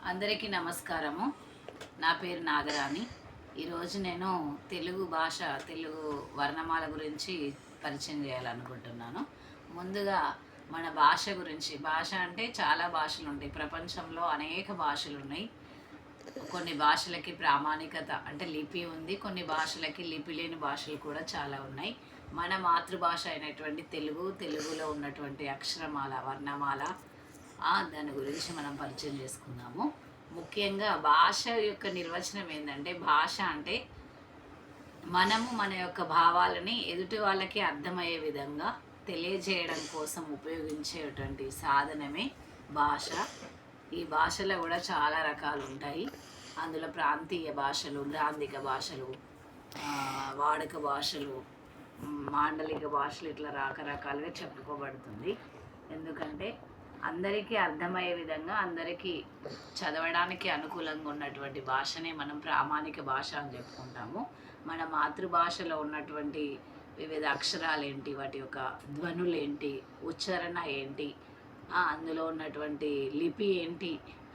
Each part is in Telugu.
అందరికీ నమస్కారము. నా పేరు నాగరాణి. ఈరోజు నేను తెలుగు భాష, తెలుగు వర్ణమాల గురించి పరిచయం చేయాలనుకుంటున్నాను. ముందుగా మన భాష గురించి. భాష అంటే చాలా భాషలు ఉంటాయి. ప్రపంచంలో అనేక భాషలు ఉన్నాయి. కొన్ని భాషలకి ప్రామాణికత అంటే లిపి ఉంది. కొన్ని భాషలకి లిపి లేని భాషలు కూడా చాలా ఉన్నాయి. మన మాతృభాష అయినటువంటి తెలుగులో ఉన్నటువంటి అక్షరమాల, వర్ణమాల, దాని గురించి మనం పరిచయం చేసుకుందాము. ముఖ్యంగా భాష యొక్క నిర్వచనం ఏంటంటే, భాష అంటే మనము మన యొక్క భావాలని ఎదుటి వాళ్ళకి అర్థమయ్యే విధంగా తెలియజేయడం కోసం ఉపయోగించేటువంటి సాధనమే భాష. ఈ భాషలో కూడా చాలా రకాలు ఉంటాయి. అందులో ప్రాంతీయ భాషలు, గ్రాంధిక భాషలు, వాడుక భాషలు, మాండలిక భాషలు, ఇట్లా రకరకాలుగా చెప్పుకోబడుతుంది. ఎందుకంటే అందరికీ అర్థమయ్యే విధంగా, అందరికీ చదవడానికి అనుకూలంగా ఉన్నటువంటి భాషనే మనం ప్రామాణిక భాష అని చెప్పుకుంటాము. మన మాతృభాషలో ఉన్నటువంటి వివిధ అక్షరాలు ఏంటి, వాటి యొక్క ధ్వనులు ఏంటి, ఉచ్చారణ ఏంటి, అందులో ఉన్నటువంటి లిపి ఏంటి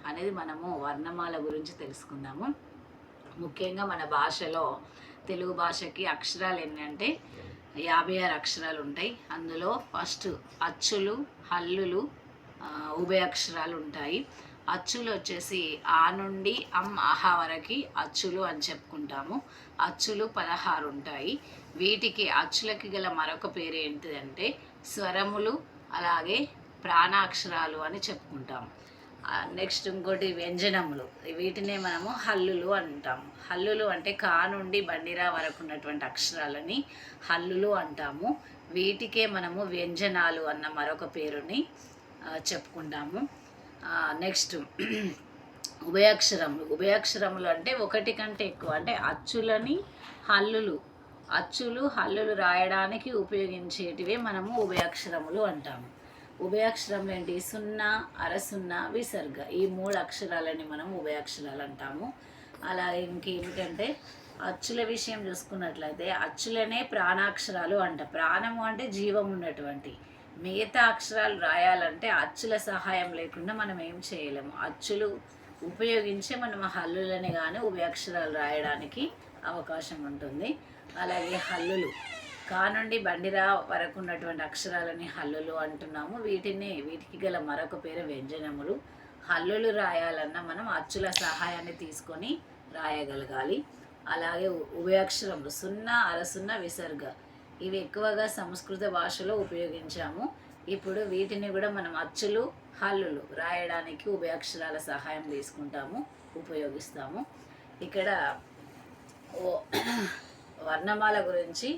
అనేది మనము వర్ణమాల గురించి తెలుసుకుందాము. ముఖ్యంగా మన భాషలో, తెలుగు భాషకి అక్షరాలు ఎన్ని అంటే 56 అక్షరాలు ఉంటాయి. అందులో ఫస్ట్ అచ్చులు, హల్లులు, ఉభయాక్షరాలు ఉంటాయి. అచ్చులు వచ్చేసి ఆ నుండి ఆహా వరకు అచ్చులు అని చెప్పుకుంటాము. అచ్చులు 16 ఉంటాయి. వీటికి అచ్చులకి గల మరొక పేరు ఏంటిదంటే స్వరములు, అలాగే ప్రాణాక్షరాలు అని చెప్పుకుంటాము. నెక్స్ట్ ఇంకోటి వ్యంజనములు. వీటినే మనము హల్లులు అంటాము. హల్లులు అంటే కా నుండి బండిరా వరకు ఉన్నటువంటి అక్షరాలని హల్లులు అంటాము. వీటికే మనము వ్యంజనాలు అన్న మరొక పేరుని చెప్పుకుంటాము. నెక్స్ట్ ఉభయాక్షరములు అంటే ఒకటి కంటే ఎక్కువ, అంటే అచ్చులు రాయడానికి ఉపయోగించేటివే మనము ఉభయాక్షరములు అంటాము. ఉభయాక్షరములు ఏంటి? సున్నా, అరసున్నా, విసర్గ, ఈ 3 అక్షరాలని మనం ఉభయాక్షరాలు అంటాము. అలా ఇంకేమిటంటే అచ్చుల విషయం చూసుకున్నట్లయితే అచ్చులనే ప్రాణాక్షరాలు అంట. ప్రాణము అంటే జీవం ఉన్నటువంటి. మిగతా అక్షరాలు రాయాలంటే అచ్చుల సహాయం లేకుండా మనం ఏం చేయలేము. అచ్చులు ఉపయోగించి మనం హల్లులని కానీ ఉభయాక్షరాలు రాయడానికి అవకాశం ఉంటుంది. అలాగే హల్లులు, కా నుండి బండిరా వరకు ఉన్నటువంటి అక్షరాలని హల్లులు అంటున్నాము. వీటికి గల మరొక పేరు వ్యంజనములు. హల్లులు రాయాలన్నా మనం అచ్చుల సహాయాన్ని తీసుకొని రాయగలగాలి. అలాగే ఉభయాక్షరములు సున్నా, అరసున్నా, విసర్గ, ఇవి ఎక్కువగా సంస్కృత భాషలో ఉపయోగించాము. ఇప్పుడు వీటిని కూడా మనం అచ్చులు, హల్లులు రాయడానికి ఉభయాక్షరాల సహాయం తీసుకుంటాము, ఉపయోగిస్తాము. ఇక్కడ వర్ణమాల గురించి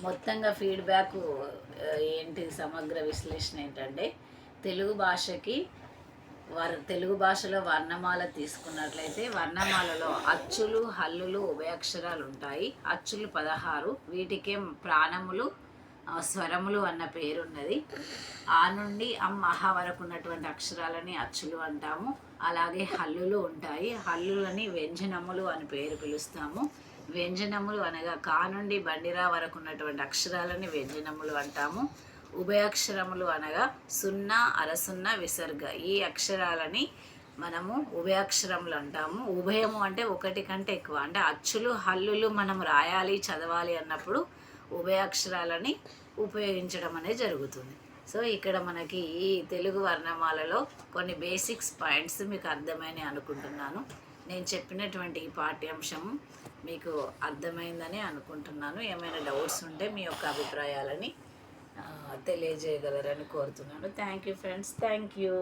మొత్తంగా ఫీడ్బ్యాక్ ఏంటి, సమగ్ర విశ్లేషణ ఏంటంటే, తెలుగు భాషలో వర్ణమాల తీసుకున్నట్లయితే వర్ణమాలలో అచ్చులు, హల్లులు, ఉభయాక్షరాలు ఉంటాయి. అచ్చులు 16, వీటికే ప్రాణములు, స్వరములు అన్న పేరున్నది. ఆ నుండి ఆహా వరకు ఉన్నటువంటి అక్షరాలని అచ్చులు అంటాము. అలాగే హల్లులు ఉంటాయి. హల్లులని వ్యంజనములు అని పేరు పిలుస్తాము. వ్యంజనములు అనగా కా నుండి బండిరా వరకు ఉన్నటువంటి అక్షరాలని వ్యంజనములు అంటాము. ఉభయాక్షరములు అనగా సున్నా, అరసున్నా, విసర్గ, ఈ అక్షరాలని మనము ఉభయాక్షరములు అంటాము. ఉభయము అంటే ఒకటి కంటే ఎక్కువ, అంటే అచ్చులు, హల్లులు మనం రాయాలి, చదవాలి అన్నప్పుడు ఉభయాక్షరాలని ఉపయోగించడం అనేది జరుగుతుంది. సో ఇక్కడ మనకి ఈ తెలుగు వర్ణమాలలో కొన్ని బేసిక్స్ పాయింట్స్ మీకు అర్థమైనవి అనుకుంటున్నాను. నేను చెప్పినటువంటి ఈ పాఠ్యాంశం మీకు అర్థమైందని అనుకుంటున్నాను. ఏమైనా డౌట్స్ ఉంటే మీ యొక్క అభిప్రాయాలని తెలియజేయగలరని కోరుతున్నాను. Thank you friends. Thank you.